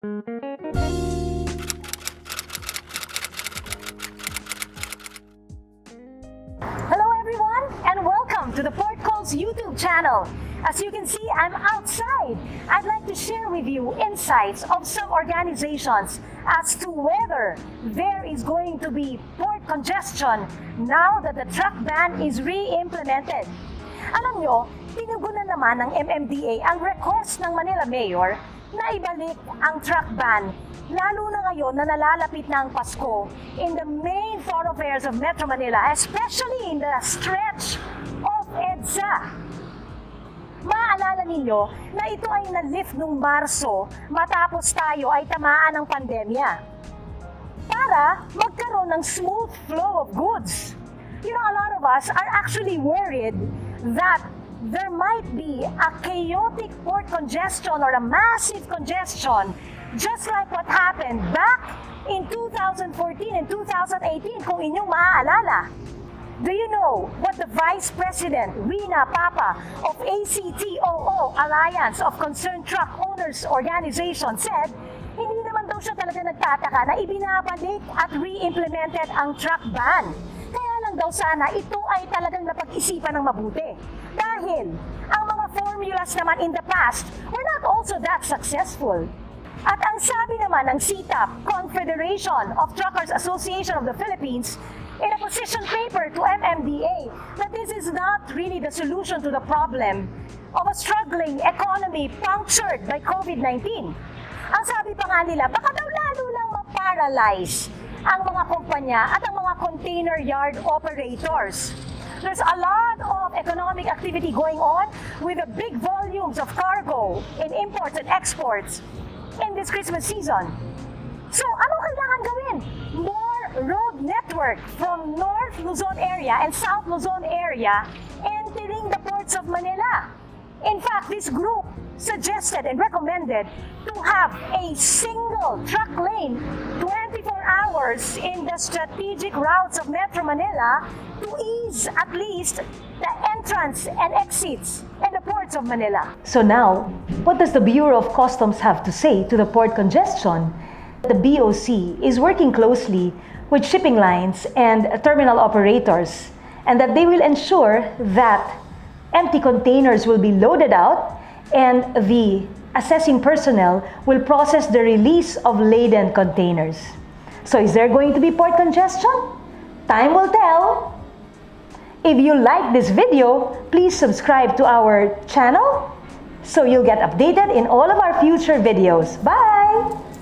Hello everyone and welcome to the PortCalls YouTube channel. As you can see, I'm outside. I'd like to share with you insights of some organizations as to whether there is going to be port congestion now that the truck ban is re-implemented. Alam nyo, tinugunan naman ng MMDA ang request ng Manila Mayor na ibalik ang truck ban, lalo na ngayon na nalalapit na ang Pasko in the main thoroughfares of Metro Manila, especially in the stretch of EDSA. Maaalala ninyo na ito ay na-lift noong Marso matapos tayo ay tamaan ng pandemya para magkaroon ng smooth flow of goods. You know, a lot of us are actually worried that there might be a chaotic port congestion or a massive congestion just like what happened back in 2014 and 2018 kung inyong maaalala. Do you know what the Vice President, Rina Papa of ACTOO, Alliance of Concerned Truck Owners Organization, said? Hindi naman daw siya talaga nagtataka na ibinabalik at re-implemented ang truck ban. Kaya lang daw sana ito ay talagang napag-isipan ng mabuti. Dahil ang mga formulas naman in the past were not also that successful. At ang sabi naman ng CTAP, Confederation of Truckers Association of the Philippines, in a position paper to MMDA, that this is not really the solution to the problem of a struggling economy punctured by COVID-19. Ang sabi pa nga nila, baka daw lalo lang ma-paralyze ang mga kumpanya at ang mga container yard operators. There's a lot of economic activity going on with the big volumes of cargo in imports and exports in this Christmas season. So, ano kailangan gawin? More road network from North Luzon area and South Luzon area entering the ports of Manila. In fact, this group suggested and recommended to have a single truck lane 24 hours in the strategic routes of Metro Manila to ease at least the entrance and exits in the ports of Manila. So now, what does the Bureau of Customs have to say to the port congestion? The BOC is working closely with shipping lines and terminal operators, and that they will ensure that empty containers will be loaded out and the assessing personnel will process the release of laden containers. So is there going to be port congestion? Time will tell. If you like this video, please subscribe to our channel so you'll get updated in all of our future videos. Bye!